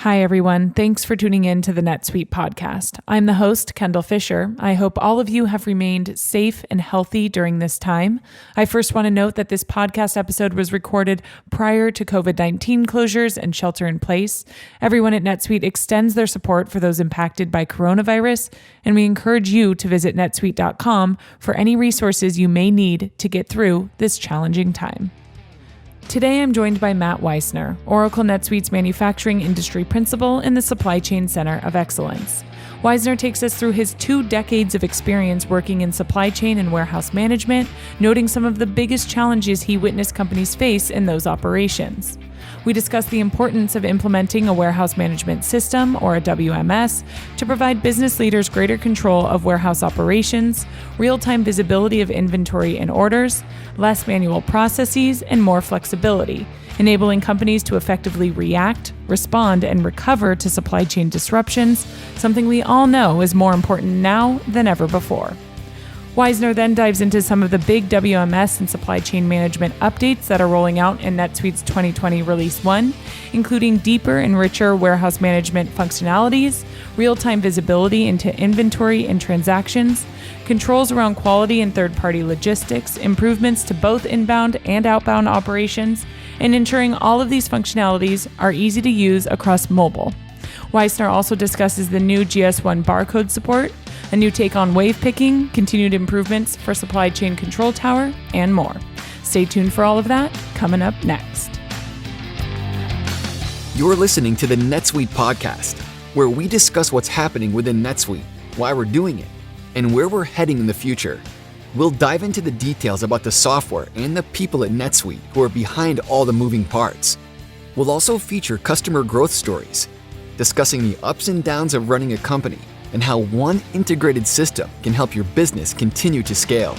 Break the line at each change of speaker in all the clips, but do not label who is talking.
Hi, everyone. Thanks for tuning in to the NetSuite podcast. I'm the host, Kendall Fisher. I hope all of you have remained safe and healthy during this time. I first want to note that this podcast episode was recorded prior to COVID-19 closures and shelter in place. Everyone at NetSuite extends their support for those impacted by coronavirus, and we encourage you to visit netsuite.com for any resources you may need to get through this challenging time. Today, I'm joined by Matt Wisner, Oracle NetSuite's Manufacturing Industry Principal in the Supply Chain Center of Excellence. Wisner takes us through his 2 decades of experience working in supply chain and warehouse management, noting some of the biggest challenges he witnessed companies face in those operations. We discuss the importance of implementing a warehouse management system, or a WMS, to provide business leaders greater control of warehouse operations, real-time visibility of inventory and orders, less manual processes, and more flexibility, enabling companies to effectively react, respond, and recover to supply chain disruptions, something we all know is more important now than ever before. Wisner then dives into some of the big WMS and supply chain management updates that are rolling out in NetSuite's 2020 Release 1, including deeper and richer warehouse management functionalities, real-time visibility into inventory and transactions, controls around quality and third-party logistics, improvements to both inbound and outbound operations, and ensuring all of these functionalities are easy to use across mobile. Wisner also discusses the new Gs1 Barcode Support, a new take on wave picking, continued improvements for supply chain control tower, and more. Stay tuned for all of that coming up next.
You're listening to the NetSuite podcast, where we discuss what's happening within NetSuite, why we're doing it, and where we're heading in the future. We'll dive into the details about the software and the people at NetSuite who are behind all the moving parts. We'll also feature customer growth stories, discussing the ups and downs of running a company and how one integrated system can help your business continue to scale.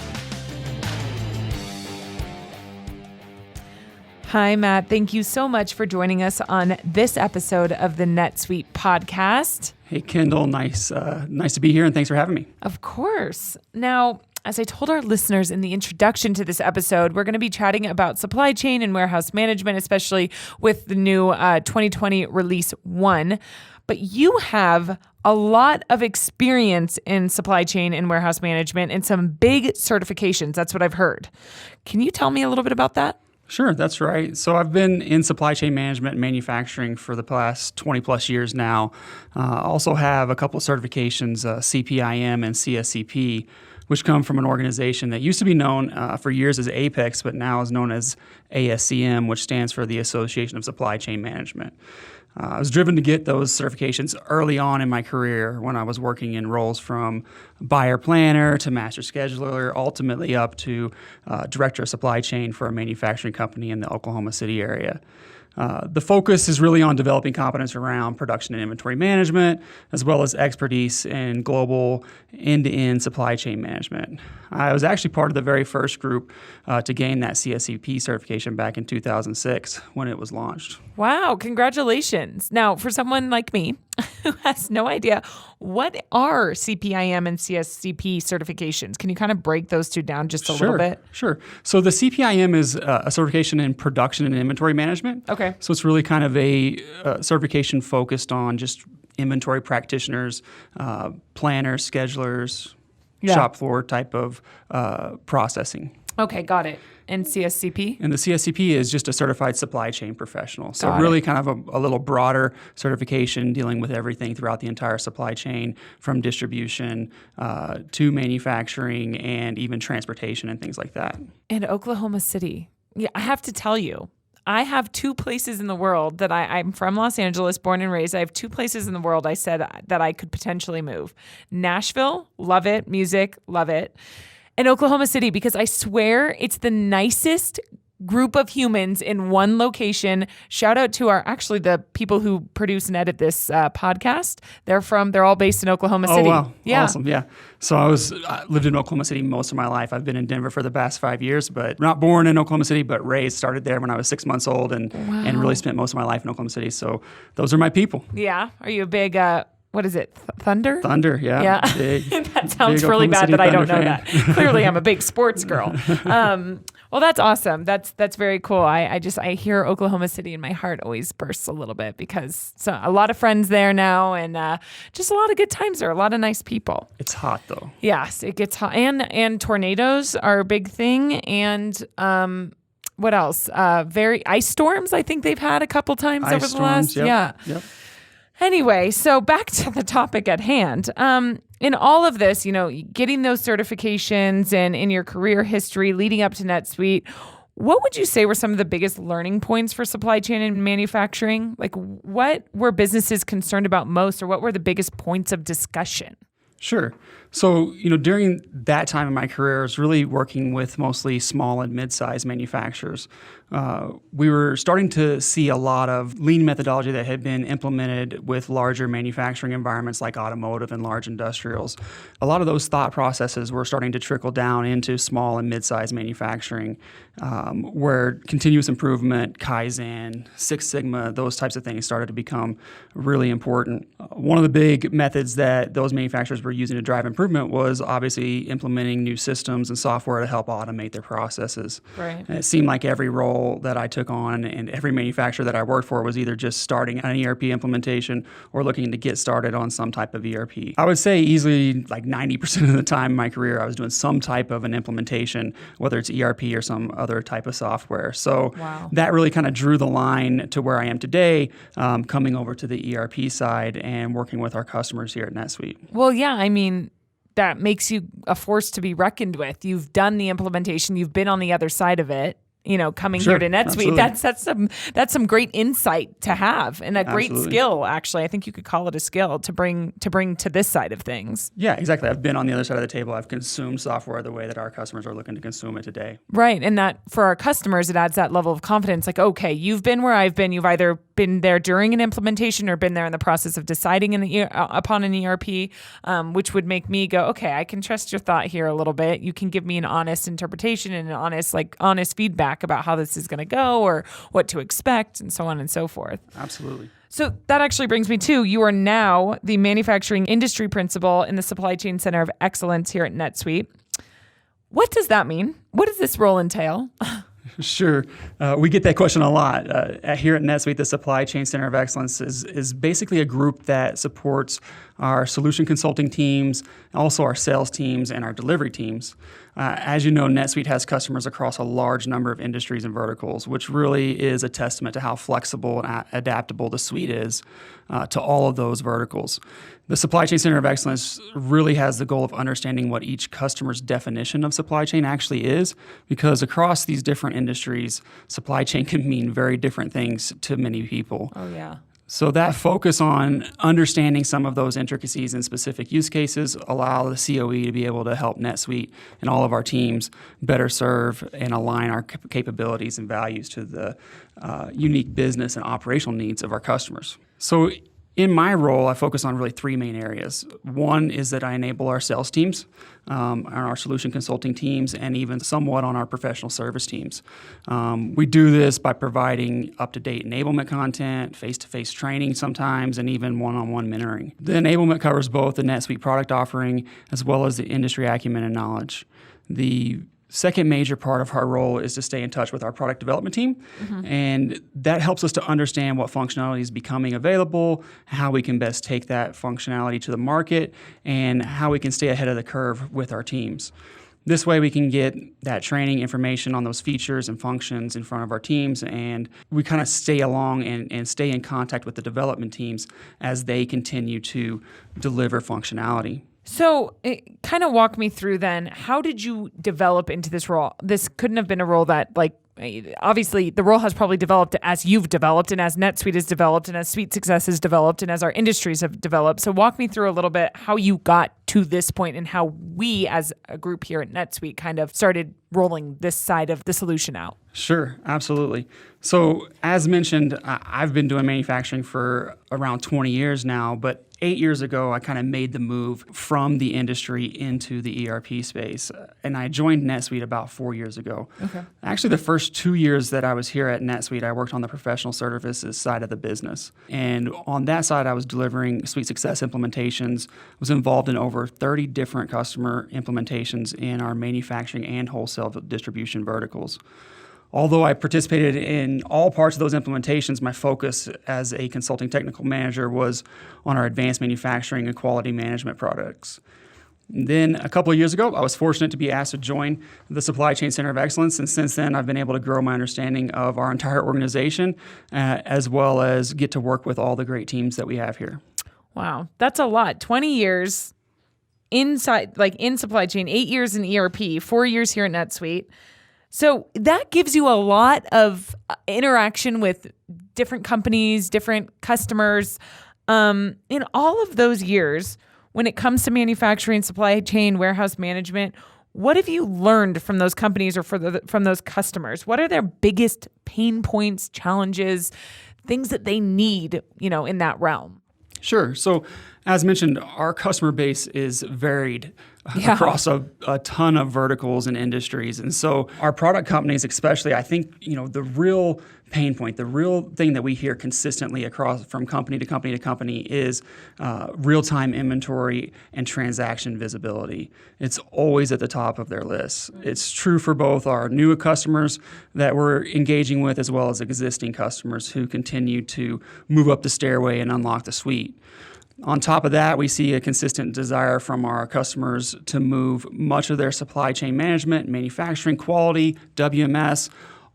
Hi, Matt. Thank you so much for joining us on this episode of the NetSuite podcast.
Hey, Kendall. Nice to be here, and thanks for having me.
Of course. Now, as I told our listeners in the introduction to this episode, we're going to be chatting about supply chain and warehouse management, especially with the new 2020 Release 1. But you have a lot of experience in supply chain and warehouse management and some big certifications. That's what I've heard. Can you tell me a little bit about that?
Sure, that's right. So I've been in supply chain management and manufacturing for the past 20 plus years now. I also have a couple of certifications, Cpim and Cscp, which come from an organization that used to be known for years as Apex, but now is known as ASCM, which stands for the Association of Supply Chain Management. I was driven to get those certifications early on in my career when I was working in roles from buyer planner to master scheduler, ultimately up to director of supply chain for a manufacturing company in the Oklahoma City area. The focus is really on developing competence around production and inventory management, as well as expertise in global end-to-end supply chain management. I was actually part of the very first group to gain that CSCP certification back in 2006 when it was launched.
Wow, congratulations. Now, for someone like me who has no idea, what are CPIM and CSCP certifications? Can you kind of break those two down just a little bit?
Sure. So the CPIM is a certification in production and inventory management.
Okay.
So it's really kind of a certification focused on just inventory practitioners, planners, schedulers, shop floor type of processing.
Okay, got it. And CSCP?
And the CSCP is just a certified supply chain professional. So
Got
really
it.
kind of a little broader certification dealing with everything throughout the entire supply chain, from distribution to manufacturing and even transportation and things like that.
In Oklahoma City. Yeah, I have to tell you, I have 2 places in the world that I'm from Los Angeles, born and raised. I have 2 places in the world I said that I could potentially move. Nashville, love it. Music, love it. And Oklahoma City, because I swear it's the nicest group of humans in one location. Shout out to the people who produce and edit this podcast. They're all based in Oklahoma City.
Oh, wow.
Yeah.
Awesome. Yeah. So I lived in Oklahoma City most of my life. I've been in Denver for the past 5 years, but not born in Oklahoma City, but raised, started there when I was 6 months old and really spent most of my life in Oklahoma City. So those are my people.
Yeah. Are you a big, what is it? Thunder?
Thunder, yeah.
Yeah.
Big,
that sounds
big
really
Oklahoma
bad
City
that I don't
Thunder
know
fan.
that. Clearly, I'm a big sports girl. Well, that's awesome. That's very cool. I hear Oklahoma City and my heart always bursts a little bit because a lot of friends there now and just a lot of good times there. A lot of nice people.
It's hot though.
Yes, it gets hot, and tornadoes are a big thing. And what else? Very ice storms. I think they've had a couple times over the last.
Yep.
Anyway, so back to the topic at hand. In all of this, getting those certifications and in your career history leading up to NetSuite, what would you say were some of the biggest learning points for supply chain and manufacturing? Like, what were businesses concerned about most, or what were the biggest points of discussion?
Sure. So, during that time in my career, I was really working with mostly small and mid-sized manufacturers. We were starting to see a lot of lean methodology that had been implemented with larger manufacturing environments like automotive and large industrials. A lot of those thought processes were starting to trickle down into small and mid-sized manufacturing, where continuous improvement, Kaizen, Six Sigma, those types of things started to become really important. One of the big methods that those manufacturers were using to drive improvement was obviously implementing new systems and software to help automate their processes.
Right.
And it seemed like every role that I took on and every manufacturer that I worked for was either just starting an ERP implementation or looking to get started on some type of ERP. I would say easily like 90% of the time in my career, I was doing some type of an implementation, whether it's ERP or some other type of software. So that really kind of drew the line to where I am today, coming over to the ERP side and working with our customers here at NetSuite.
Well, yeah, I mean, that makes you a force to be reckoned with. You've done the implementation. You've been on the other side of it. Coming here to NetSuite, that's some great insight to have and a great skill. Actually, I think you could call it a skill to bring to this side of things.
Yeah, exactly. I've been on the other side of the table. I've consumed software the way that our customers are looking to consume it today.
Right, and that for our customers, it adds that level of confidence. Like, okay, you've been where I've been. You've either been there during an implementation or been there in the process of deciding upon an ERP, which would make me go, okay, I can trust your thought here a little bit. You can give me an honest interpretation and an honest feedback about how this is going to go or what to expect and so on and so forth.
Absolutely.
So that actually brings me to, you are now the manufacturing industry principal in the Supply Chain Center of Excellence here at NetSuite. What does that mean? What does this role entail?
Sure. We get that question a lot. Here at NetSuite, the Supply Chain Center of Excellence is basically a group that supports our solution consulting teams, also our sales teams, and our delivery teams. As you know, NetSuite has customers across a large number of industries and verticals, which really is a testament to how flexible and adaptable the suite is to all of those verticals. The Supply Chain Center of Excellence really has the goal of understanding what each customer's definition of supply chain actually is, because across these different industries, supply chain can mean very different things to many people.
Oh, yeah.
So that focus on understanding some of those intricacies and specific use cases allow the COE to be able to help NetSuite and all of our teams better serve and align our capabilities and values to the unique business and operational needs of our customers. So in my role, I focus on really three main areas. One is that I enable our sales teams, and our solution consulting teams, and even somewhat on our professional service teams. We do this by providing up-to-date enablement content, face-to-face training sometimes, and even one-on-one mentoring. The enablement covers both the NetSuite product offering as well as the industry acumen and knowledge. The second major part of our role is to stay in touch with our product development team, and that helps us to understand what functionality is becoming available, how we can best take that functionality to the market, and how we can stay ahead of the curve with our teams. This way we can get that training information on those features and functions in front of our teams, and we kind of stay along and stay in contact with the development teams as they continue to deliver functionality.
So kind of walk me through then, how did you develop into this role? This couldn't have been a role that, like, obviously the role has probably developed as you've developed and as NetSuite has developed and as Suite Success has developed and as our industries have developed. So walk me through a little bit how you got to this point and how we as a group here at NetSuite kind of started rolling this side of the solution out.
Sure, absolutely. So as mentioned, I've been doing manufacturing for around 20 years now, but 8 years ago, I kind of made the move from the industry into the ERP space. And I joined NetSuite about 4 years ago.
Okay.
Actually, the first 2 years that I was here at NetSuite, I worked on the professional services side of the business. And on that side, I was delivering Suite Success implementations, was involved in over 30 different customer implementations in our manufacturing and wholesale distribution verticals. Although I participated in all parts of those implementations, my focus as a consulting technical manager was on our advanced manufacturing and quality management products. Then a couple of years ago, I was fortunate to be asked to join the Supply Chain Center of Excellence, and since then I've been able to grow my understanding of our entire organization, as well as get to work with all the great teams that we have here.
Wow, that's a lot. 20 years inside, like in supply chain, 8 years in ERP, 4 years here at NetSuite. So that gives you a lot of interaction with different companies, different customers. In all of those years, when it comes to manufacturing, supply chain, warehouse management, what have you learned from those companies or from those customers? What are their biggest pain points, challenges, things that they need, in that realm?
Sure. So as mentioned, our customer base is varied across a ton of verticals and industries. And so our product companies especially, I think, the real pain point, the real thing that we hear consistently across from company to company to company is real-time inventory and transaction visibility. It's always at the top of their list. It's true for both our new customers that we're engaging with as well as existing customers who continue to move up the stairway and unlock the suite. On top of that, we see a consistent desire from our customers to move much of their supply chain management, manufacturing, quality, WMS,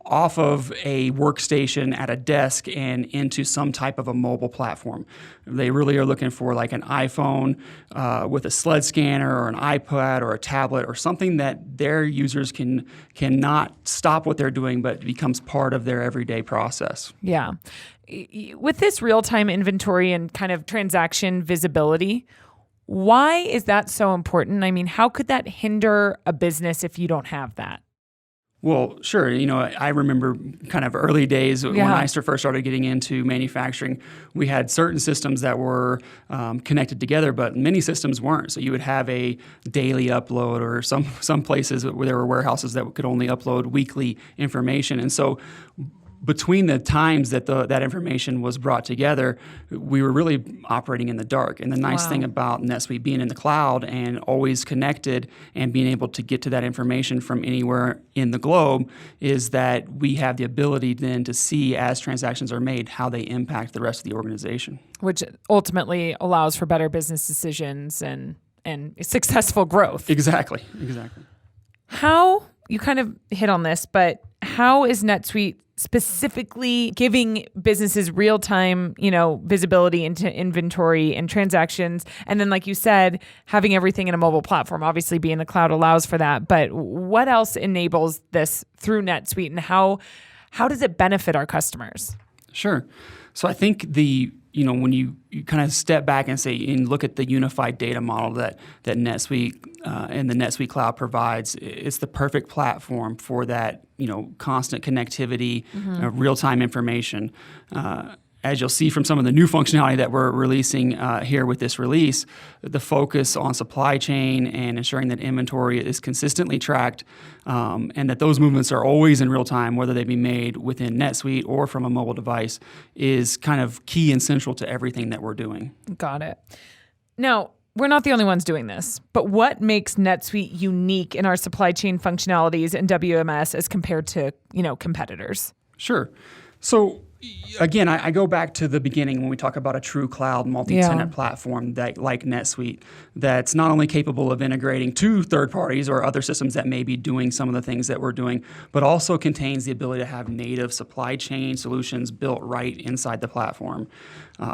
off of a workstation at a desk and into some type of a mobile platform. They really are looking for like an iPhone with a sled scanner or an iPad or a tablet or something that their users cannot stop what they're doing, but becomes part of their everyday process.
Yeah. With this real-time inventory and kind of transaction visibility, why is that so important? I mean, how could that hinder a business if you don't have that?
Well, sure. I remember kind of early days when I first started getting into manufacturing, we had certain systems that were connected together, but many systems weren't. So you would have a daily upload, or some places where there were warehouses that could only upload weekly information. And so between the times that that information was brought together, we were really operating in the dark. And the nice thing about NetSuite being in the cloud and always connected and being able to get to that information from anywhere in the globe is that we have the ability then to see, as transactions are made, how they impact the rest of the organization.
Which ultimately allows for better business decisions and successful growth.
Exactly.
How, you kind of hit on this, but how is NetSuite specifically giving businesses real-time, visibility into inventory and transactions? And then, like you said, having everything in a mobile platform, obviously being in the cloud allows for that. But what else enables this through NetSuite, and how does it benefit our customers?
Sure. So I think when you kind of step back and look at the unified data model that NetSuite and the NetSuite cloud provides, it's the perfect platform for that, constant connectivity, real-time information. As you'll see from some of the new functionality that we're releasing here with this release, the focus on supply chain and ensuring that inventory is consistently tracked and that those movements are always in real time, whether they be made within NetSuite or from a mobile device, is kind of key and central to everything that we're doing. Got
it. Now, we're not the only ones doing this, but what makes NetSuite unique in our supply chain functionalities and WMS as compared to, competitors?
Sure. So again, I go back to the beginning when we talk about a true cloud multi-tenant platform that, like NetSuite, that's not only capable of integrating to third parties or other systems that may be doing some of the things that we're doing, but also contains the ability to have native supply chain solutions built right inside the platform.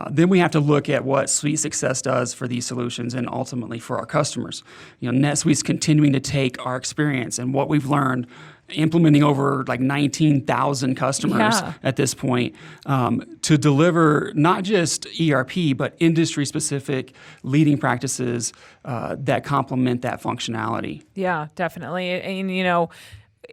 Then we have to look at what Suite Success does for these solutions and ultimately for our customers. NetSuite's continuing to take our experience and what we've learned, implementing over like 19,000 customers at this point, to deliver not just ERP, but industry-specific leading practices that complement that functionality.
Yeah, definitely. And,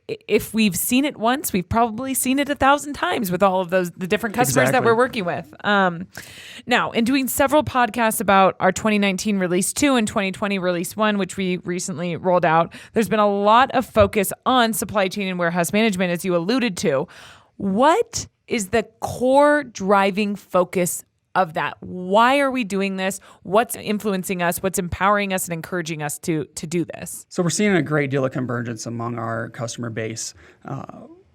if we've seen it once, we've probably seen it 1,000 times with all of the different customers that we're working with. Now, in doing several podcasts about our 2019 Release 2 and 2020 Release 1, which we recently rolled out, there's been a lot of focus on supply chain and warehouse management, as you alluded to. What is the core driving focus of that? Why are we doing this? What's influencing us? What's empowering us and encouraging us to do this?
So we're seeing a great deal of convergence among our customer base,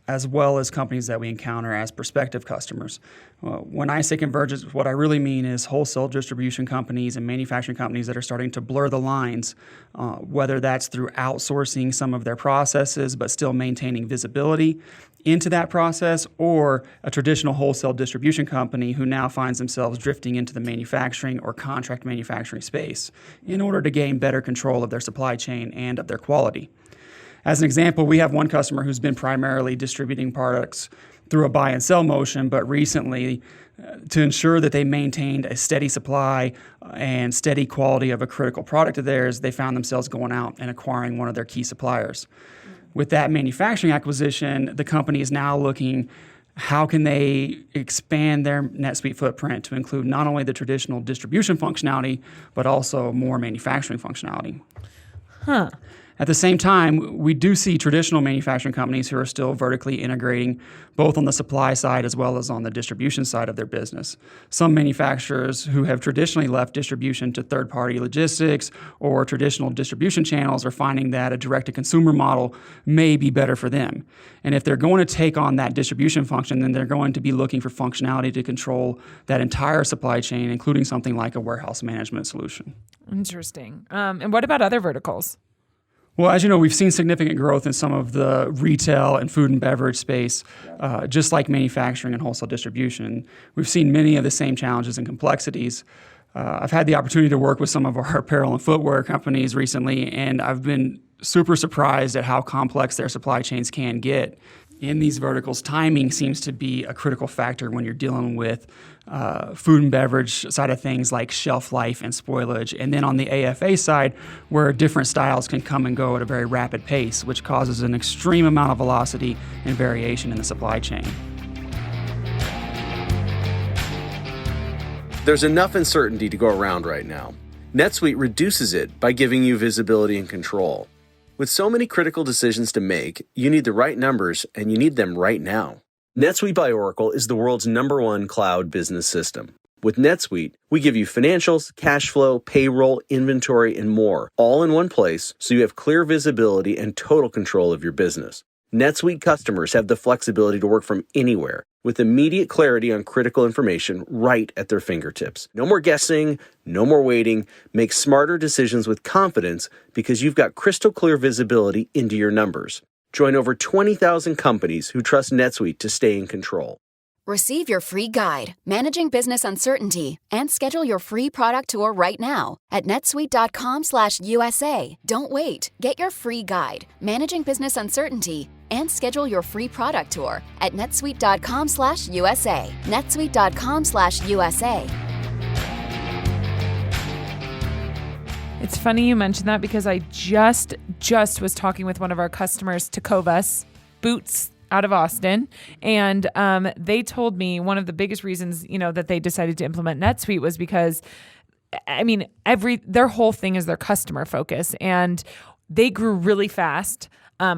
as well as companies that we encounter as prospective customers. When I say convergence, what I really mean is wholesale distribution companies and manufacturing companies that are starting to blur the lines, whether that's through outsourcing some of their processes but still maintaining visibility into that process, or a traditional wholesale distribution company who now finds themselves drifting into the manufacturing or contract manufacturing space in order to gain better control of their supply chain and of their quality. As an example, we have one customer who's been primarily distributing products through a buy and sell motion, but recently, to ensure that they maintained a steady supply and steady quality of a critical product of theirs, they found themselves going out and acquiring one of their key suppliers. With that manufacturing acquisition, the company is now looking how can they expand their NetSuite footprint to include not only the traditional distribution functionality, but also more manufacturing functionality. At the same time, we do see traditional manufacturing companies who are still vertically integrating both on the supply side as well as on the distribution side of their business. Some manufacturers who have traditionally left distribution to third-party logistics or traditional distribution channels are finding that a direct-to-consumer model may be better for them. And if they're going to take on that distribution function, then they're going to be looking for functionality to control that entire supply chain, including something like a warehouse management solution.
Interesting. And what about other verticals?
Well, as you know, we've seen significant growth in some of the retail and food and beverage space, just like manufacturing and wholesale distribution. We've seen many of the same challenges and complexities. I've had the opportunity to work with some of our apparel and footwear companies recently, and I've been super surprised at how complex their supply chains can get. In these verticals, timing seems to be a critical factor when you're dealing with food and beverage side of things like shelf life and spoilage. And then on the AFA side, where different styles can come and go at a very rapid pace, which causes an extreme amount of velocity and variation in the supply chain.
There's enough uncertainty to go around right now. NetSuite reduces it by giving you visibility and control. With so many critical decisions to make, you need the right numbers, and you need them right now. NetSuite by Oracle is the world's #1 cloud business system. With NetSuite, we give you financials, cash flow, payroll, inventory, and more, all in one place, so you have clear visibility and total control of your business. NetSuite customers have the flexibility to work from anywhere, with immediate clarity on critical information right at their fingertips. No more guessing, no more waiting. Make smarter decisions with confidence because you've got crystal clear visibility into your numbers. Join over 20,000 companies who trust NetSuite to stay in control.
Receive your free guide, Managing Business Uncertainty, and schedule your free product tour right now at netsuite.com/USA. Don't wait. Get your free guide, Managing Business Uncertainty, and schedule your free product tour at netsuite.com/USA. netsuite.com/USA.
It's funny you mentioned that because I just was talking with one of our customers, Tecovas Boots out of Austin, and they told me one of the biggest reasons, that they decided to implement NetSuite was because, their whole thing is their customer focus, and they grew really fast,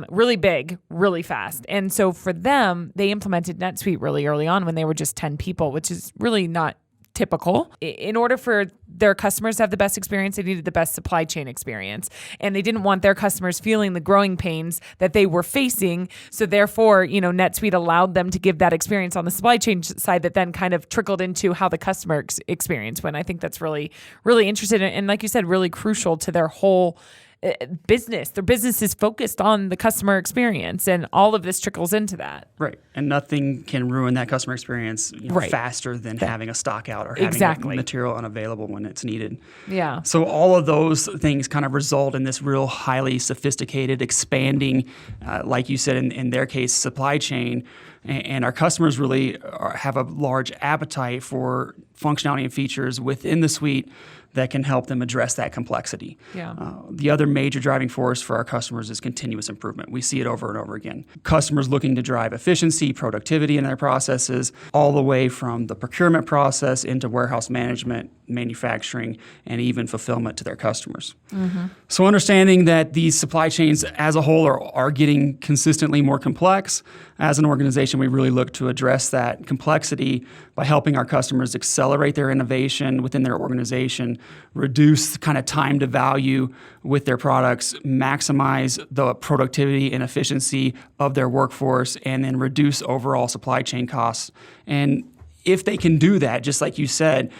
really big, really fast. And so for them, they implemented NetSuite really early on when they were just 10 people, which is really not typical. In order for their customers to have the best experience, they needed the best supply chain experience. And they didn't want their customers feeling the growing pains that they were facing. So therefore, NetSuite allowed them to give that experience on the supply chain side that then kind of trickled into how the customer experience went. I think that's really, really interesting. And like you said, really crucial to their whole business. Their business is focused on the customer experience, and all of this trickles into that.
Right. And nothing can ruin that customer experience faster than having a stock out or having material unavailable when it's needed.
Yeah.
So all of those things kind of result in this real highly sophisticated, expanding, like you said, in their case, supply chain. And our customers really have a large appetite for functionality and features within the suite that can help them address that complexity. The other major driving force for our customers is continuous improvement. We see it over and over again. Customers looking to drive efficiency, productivity in their processes, all the way from the procurement process into warehouse management, manufacturing, and even fulfillment to their customers. So understanding that these supply chains as a whole are getting consistently more complex, as an organization, we really look to address that complexity by helping our customers accelerate their innovation within their organization, reduce kind of time to value with their products, maximize the productivity and efficiency of their workforce, and then reduce overall supply chain costs. And if they can do that, just like you said,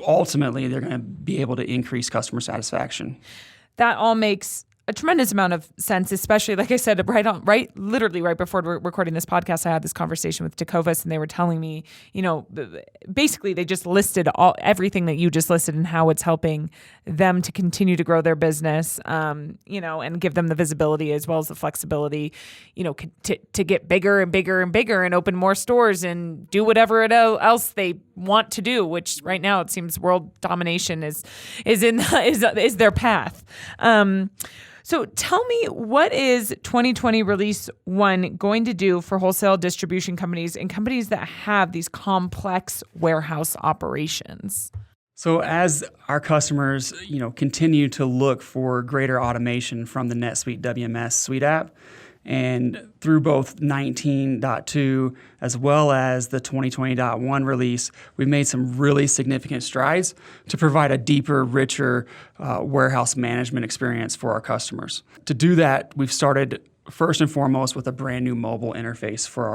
ultimately they're going to be able to increase customer satisfaction.
That all makes a tremendous amount of sense, especially, like I said, literally right before we're recording this podcast, I had this conversation with Tecovas, and they were telling me, basically they just listed everything that you just listed and how it's helping them to continue to grow their business, and give them the visibility as well as the flexibility, to get bigger and bigger and bigger and open more stores and do whatever else they want to do, which right now it seems world domination is their path. So tell me, what is 2020 Release 1 going to do for wholesale distribution companies and companies that have these complex warehouse operations?
So as our customers, continue to look for greater automation from the NetSuite WMS suite app, and through both 19.2 as well as the 2020.1 release, we've made some really significant strides to provide a deeper, richer warehouse management experience for our customers. To do that, we've started first and foremost with a brand new mobile interface for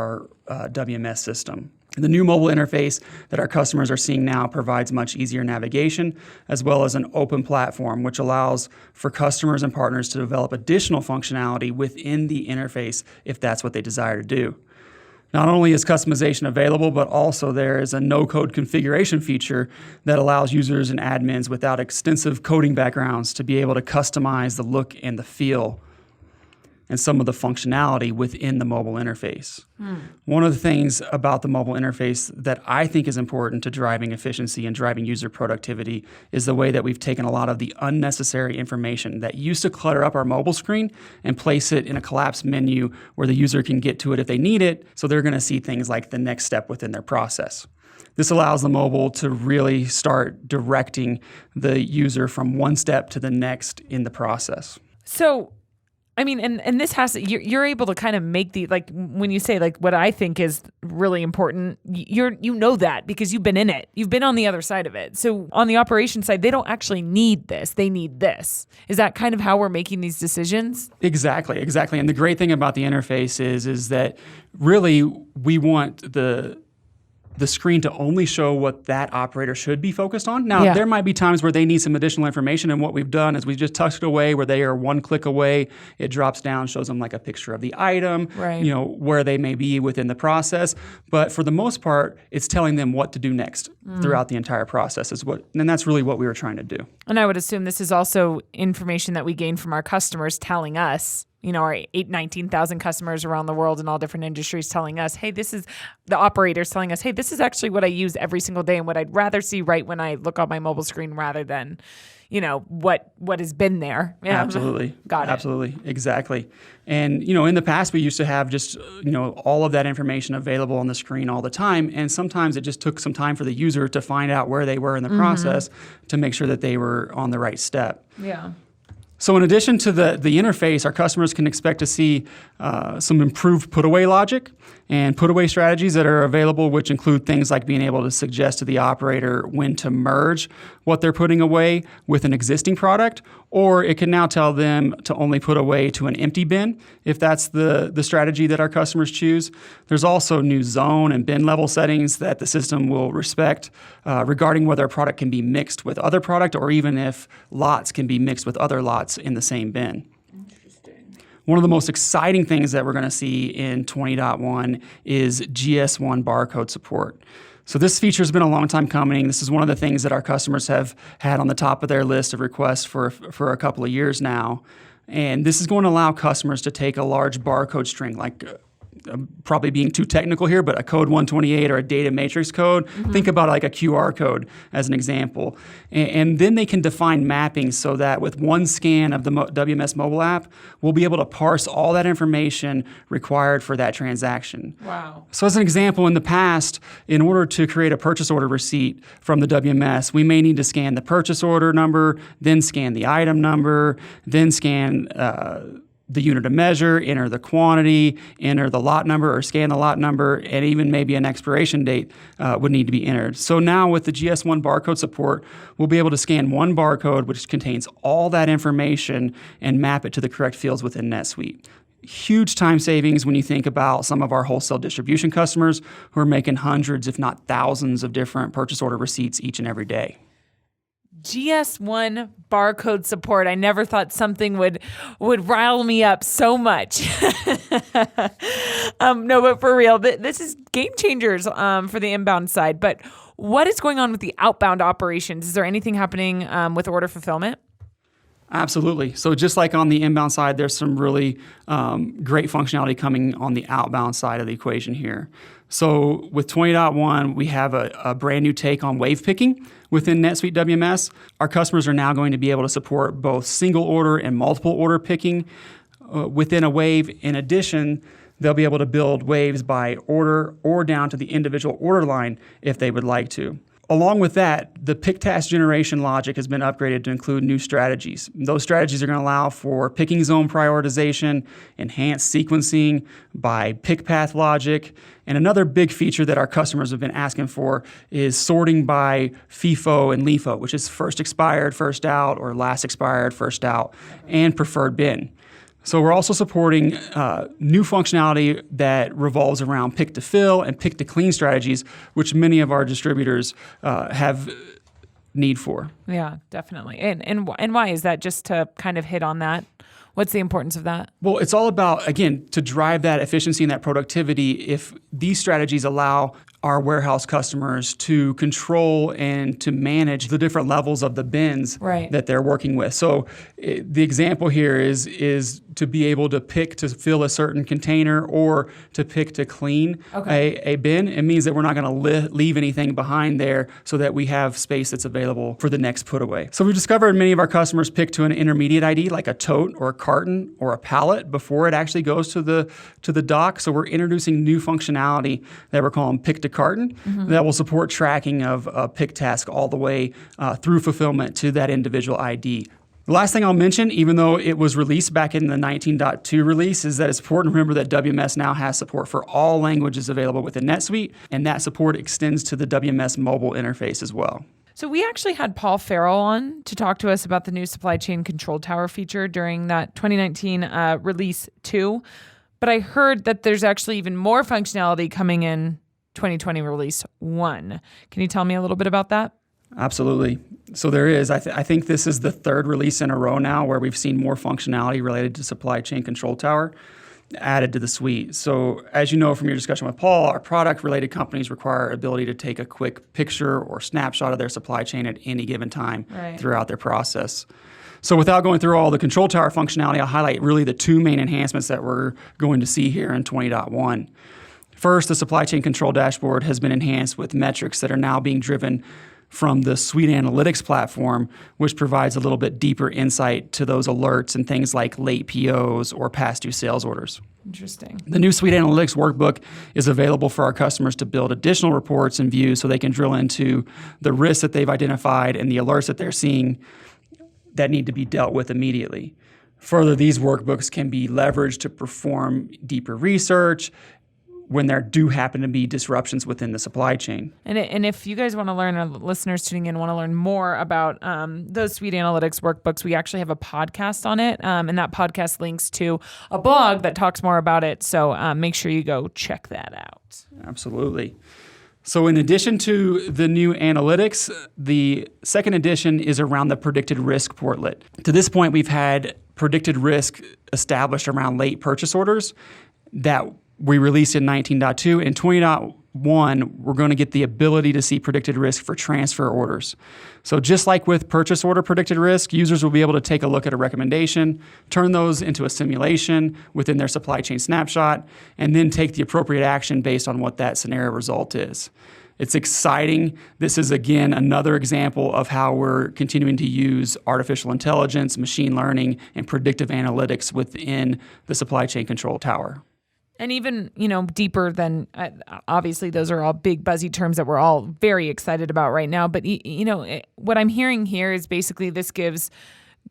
our WMS system. The new mobile interface that our customers are seeing now provides much easier navigation, as well as an open platform, which allows for customers and partners to develop additional functionality within the interface if that's what they desire to do. Not only is customization available, but also there is a no-code configuration feature that allows users and admins without extensive coding backgrounds to be able to customize the look and the feel and some of the functionality within the mobile interface. One of the things about the mobile interface that I think is important to driving efficiency and driving user productivity is the way that we've taken a lot of the unnecessary information that used to clutter up our mobile screen and place it in a collapsed menu where the user can get to it if they need it, so they're going to see things like the next step within their process. This allows the mobile to really start directing the user from one step to the next in the process.
So, I mean, and this has to, you're able to kind of make when you say what I think is really important, you know that because you've been in it. You've been on the other side of it. So on the operations side, they don't actually need this. They need this. Is that kind of how we're making these decisions? Exactly.
And the great thing about the interface is that really we want the screen to only show what that operator should be focused on. Now, there might be times where they need some additional information, and what we've done is we've just tucked it away where they are one click away. It drops down, shows them like a picture of the item, where they may be within the process. But for the most part, it's telling them what to do next throughout the entire process, and that's really what we were trying to do.
And I would assume this is also information that we gain from our customers telling us, our 19,000 customers around the world in all different industries telling us, hey, this is the operators telling us, hey, this is actually what I use every single day and what I'd rather see right when I look on my mobile screen rather than, what has been there.
Yeah. Absolutely.
Got it.
Absolutely. Exactly. And, in the past, we used to have just, all of that information available on the screen all the time. And sometimes it just took some time for the user to find out where they were in the process to make sure that they were on the right step.
Yeah.
So in addition to the interface, our customers can expect to see some improved put-away logic and put-away strategies that are available, which include things like being able to suggest to the operator when to merge what they're putting away with an existing product, or it can now tell them to only put away to an empty bin if that's the strategy that our customers choose. There's also new zone and bin level settings that the system will respect regarding whether a product can be mixed with other product or even if lots can be mixed with other lots in the same bin. One of the most exciting things that we're going to see in 20.1 is Gs1 Barcode Support. So this feature has been a long time coming. This is one of the things that our customers have had on the top of their list of requests for a couple of years now. And this is going to allow customers to take a large barcode string, like probably being too technical here, but a code 128 or a data matrix code. Think about like a QR code as an example. And then they can define mapping so that with one scan of the WMS mobile app, we'll be able to parse all that information required for that transaction.
Wow.
So as an example, in the past, in order to create a purchase order receipt from the WMS, we may need to scan the purchase order number, then scan the item number, then scan the unit of measure, enter the quantity, enter the lot number or scan the lot number, and even maybe an expiration date would need to be entered. So now with the Gs1 Barcode Support, we'll be able to scan one barcode which contains all that information and map it to the correct fields within NetSuite. Huge time savings when you think about some of our wholesale distribution customers who are making hundreds, if not thousands, of different purchase order receipts each and every day.
Gs1 Barcode Support. I never thought something would rile me up so much. No, but for real, this is game changers for the inbound side. But what is going on with the outbound operations? Is there anything happening with order fulfillment?
Absolutely. So just like on the inbound side, there's some really great functionality coming on the outbound side of the equation here. So with 20.1, we have a brand new take on wave picking within NetSuite WMS. Our customers are now going to be able to support both single order and multiple order picking within a wave. In addition, they'll be able to build waves by order or down to the individual order line if they would like to. Along with that, the pick task generation logic has been upgraded to include new strategies. Those strategies are going to allow for picking zone prioritization, enhanced sequencing by pick path logic, and another big feature that our customers have been asking for is sorting by Fifo and Lifo, which is first expired, first out, or last expired, first out, and preferred bin. So we're also supporting new functionality that revolves around pick to fill and pick to clean strategies, which many of our distributors have need for.
Yeah, definitely. And why is that? Just to kind of hit on that. What's the importance of that?
Well, it's all about, again, to drive that efficiency and that productivity. If these strategies allow our warehouse customers to control and to manage the different levels of the bins that they're working with. So the example here is to be able to pick to fill a certain container or to pick to clean a bin. It means that we're not going to leave anything behind there so that we have space that's available for the next put away. So we've discovered many of our customers pick to an intermediate ID like a tote or a carton or a pallet before it actually goes to the dock. So we're introducing new functionality that we're calling pick to carton that will support tracking of a pick task all the way through fulfillment to that individual ID. The last thing I'll mention, even though it was released back in the 19.2 release, is that it's important to remember that WMS now has support for all languages available within NetSuite, and that support extends to the WMS mobile interface as well.
So we actually had Paul Farrell on to talk to us about the new supply chain control tower feature during that 2019 release 2. But I heard that there's actually even more functionality coming in 2020 release 1. Can you tell me a little bit about that?
Absolutely. So there is. I think this is the third release in a row now where we've seen more functionality related to supply chain control tower added to the suite. So as you know from your discussion with Paul, our product-related companies require ability to take a quick picture or snapshot of their supply chain at any given time throughout their process. So without going through all the control tower functionality, I'll highlight really the two main enhancements that we're going to see here in 20.1. First, the supply chain control dashboard has been enhanced with metrics that are now being driven from the Suite Analytics platform, which provides a little bit deeper insight to those alerts and things like late POs or past due sales orders.
Interesting.
The new Suite Analytics workbook is available for our customers to build additional reports and views so they can drill into the risks that they've identified and the alerts that they're seeing that need to be dealt with immediately. Further, these workbooks can be leveraged to perform deeper research when there do happen to be disruptions within the supply chain.
And if you guys want to learn, or listeners tuning in want to learn more about those Suite Analytics workbooks, we actually have a podcast on it. And that podcast links to a blog that talks more about it. So make sure you go check that out.
Absolutely. So in addition to the new analytics, the second edition is around the predicted risk portlet. To this point, we've had predicted risk established around late purchase orders that we released in 19.2. In 20.1, one, we're going to get the ability to see predicted risk for transfer orders. So just like with purchase order predicted risk, users will be able to take a look at a recommendation, turn those into a simulation within their supply chain snapshot, and then take the appropriate action based on what that scenario result is. It's exciting. This is, again, another example of how we're continuing to use artificial intelligence, machine learning, and predictive analytics within the supply chain control tower.
And even, deeper than, obviously those are all big buzzy terms that we're all very excited about right now. But, what I'm hearing here is basically this gives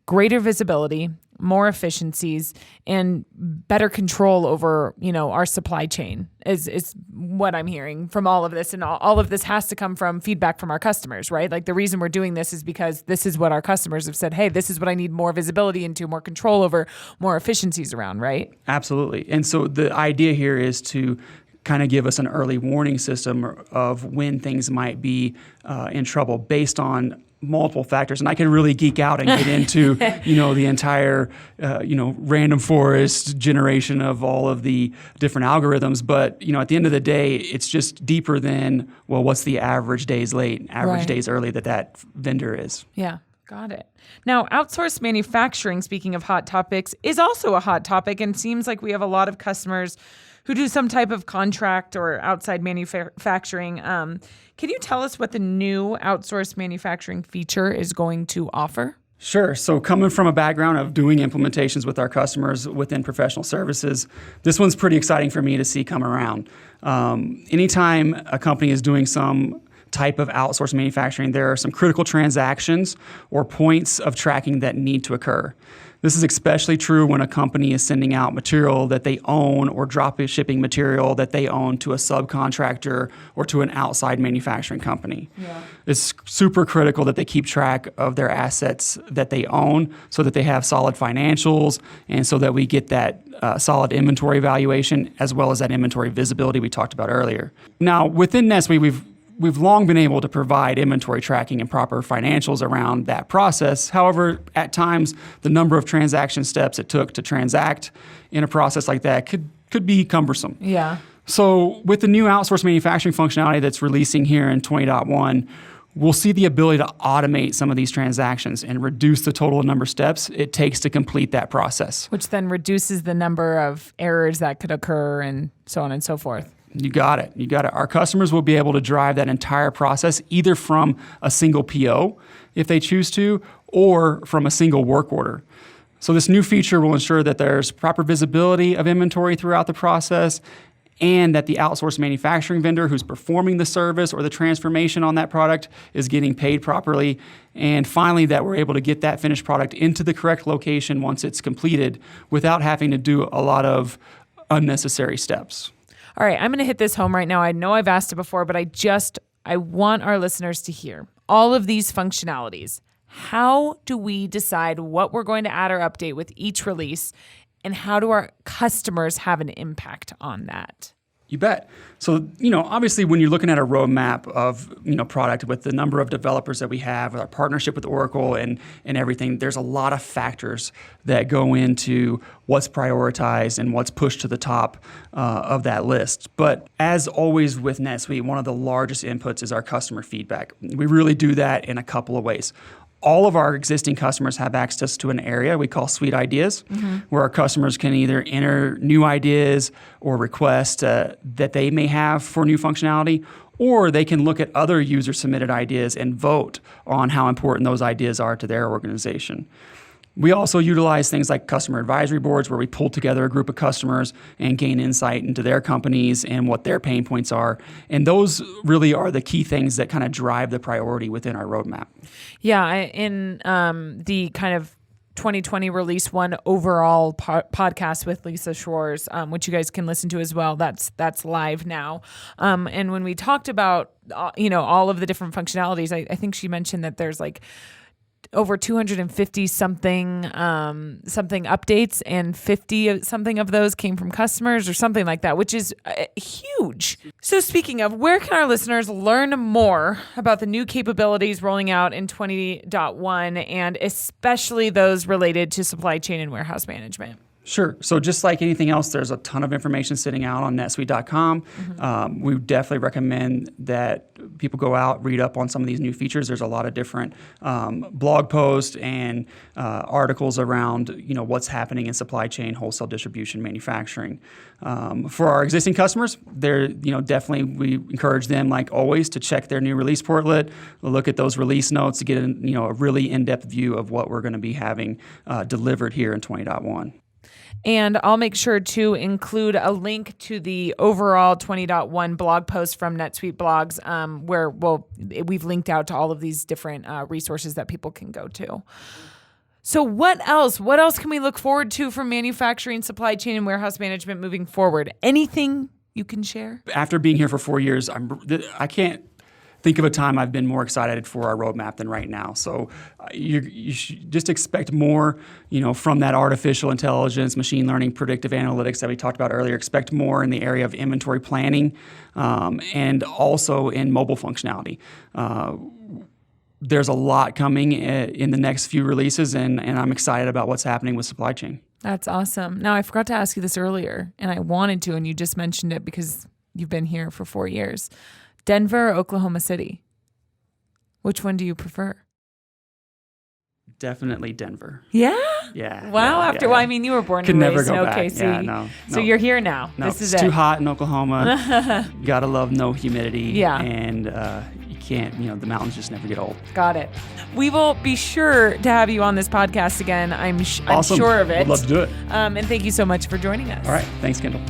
greater visibility, more efficiencies, and better control over, our supply chain is what I'm hearing from all of this. And all of this has to come from feedback from our customers, right? Like the reason we're doing this is because this is what our customers have said, hey, this is what I need more visibility into, more control over, more efficiencies around, right?
Absolutely. And so the idea here is to kind of give us an early warning system of when things might be in trouble based on multiple factors. And I could really geek out and get into, the entire, random forest generation of all of the different algorithms. But, at the end of the day, it's just deeper than, well, what's the average days late, average days early that vendor is.
Yeah. Got it. Now, outsourced manufacturing, speaking of hot topics, is also a hot topic, and seems like we have a lot of customers who do some type of contract or outside manufacturing. Can you tell us what the new outsourced manufacturing feature is going to offer?
Sure. So coming from a background of doing implementations with our customers within professional services, this one's pretty exciting for me to see come around. Anytime a company is doing some type of outsourced manufacturing, there are some critical transactions or points of tracking that need to occur. This is especially true when a company is sending out material that they own or drop shipping material that they own to a subcontractor or to an outside manufacturing company. Yeah. It's super critical that they keep track of their assets that they own so that they have solid financials and so that we get that solid inventory valuation as well as that inventory visibility we talked about earlier. Now, within NetSuite, We've long been able to provide inventory tracking and proper financials around that process. However, at times, the number of transaction steps it took to transact in a process like that could be cumbersome.
Yeah.
So with the new outsourced manufacturing functionality that's releasing here in 20.1, we'll see the ability to automate some of these transactions and reduce the total number of steps it takes to complete that process.
Which then reduces the number of errors that could occur and so on and so forth.
You got it. Our customers will be able to drive that entire process either from a single PO, if they choose to, or from a single work order. So this new feature will ensure that there's proper visibility of inventory throughout the process and that the outsourced manufacturing vendor who's performing the service or the transformation on that product is getting paid properly. And finally, that we're able to get that finished product into the correct location once it's completed without having to do a lot of unnecessary steps.
All right, I'm going to hit this home right now. I know I've asked it before, but I want our listeners to hear all of these functionalities. How do we decide what we're going to add or update with each release, and how do our customers have an impact on that?
You bet. So, obviously when you're looking at a roadmap of, product with the number of developers that we have, with our partnership with Oracle and everything, there's a lot of factors that go into what's prioritized and what's pushed to the top of that list. But as always with NetSuite, one of the largest inputs is our customer feedback. We really do that in a couple of ways. All of our existing customers have access to an area we call Suite Ideas, where our customers can either enter new ideas or request that they may have for new functionality, or they can look at other user-submitted ideas and vote on how important those ideas are to their organization. We also utilize things like customer advisory boards where we pull together a group of customers and gain insight into their companies and what their pain points are. And those really are the key things that kind of drive the priority within our roadmap.
Yeah, in the kind of 2020 Release 1 overall podcast with Lisa Schwartz, which you guys can listen to as well. That's live now. And when we talked about, all of the different functionalities, I think she mentioned that there's like over 250 something updates, and 50 something of those came from customers or something like that, which is huge. So speaking of, where can our listeners learn more about the new capabilities rolling out in 20.1 and especially those related to supply chain and warehouse management?
Sure. So just like anything else, there's a ton of information sitting out on NetSuite.com. We definitely recommend that people go out, read up on some of these new features. There's a lot of different blog posts and articles around what's happening in supply chain, wholesale distribution, manufacturing. For our existing customers, definitely we encourage them, like always, to check their new release portlet, look at those release notes to get a really in-depth view of what we're going to be having delivered here in 20.1.
And I'll make sure to include a link to the overall 20.1 blog post from NetSuite blogs, where we've linked out to all of these different resources that people can go to. So what else? What else can we look forward to from manufacturing, supply chain, and warehouse management moving forward? Anything you can share?
After being here for 4 years, I can't think of a time I've been more excited for our roadmap than right now. So you should just expect more, from that artificial intelligence, machine learning, predictive analytics that we talked about earlier. Expect more in the area of inventory planning and also in mobile functionality. There's a lot coming in the next few releases, and I'm excited about what's happening with supply chain.
That's awesome. Now, I forgot to ask you this earlier, and I wanted to, and you just mentioned it because you've been here for 4 years. Denver or Oklahoma City? Which one do you prefer?
Definitely Denver.
Yeah?
Yeah.
Wow.
Yeah.
Well, I mean, you were born
Could
and
never
raised in
go back.
OKC.
Yeah, no.
So you're here now.
No,
this is
it's
it.
too hot in Oklahoma. Gotta love no humidity.
Yeah.
And you can't, the mountains just never get old.
Got it. We will be sure to have you on this podcast again. I'm
Awesome.
sure of it.
Would love to do it.
And thank you so much for joining us.
All right. Thanks, Kendall.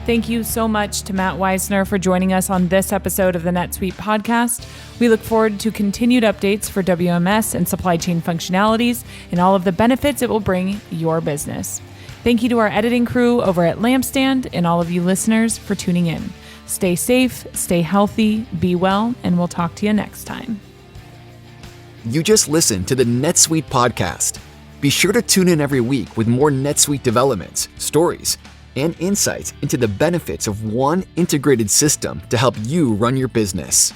Thank you so much to Matt Wisner for joining us on this episode of the NetSuite podcast. We look forward to continued updates for WMS and supply chain functionalities and all of the benefits it will bring your business. Thank you to our editing crew over at Lampstand and all of you listeners for tuning in. Stay safe, stay healthy, be well, and we'll talk to you next time.
You just listened to the NetSuite podcast. Be sure to tune in every week with more NetSuite developments, stories, and insights into the benefits of one integrated system to help you run your business.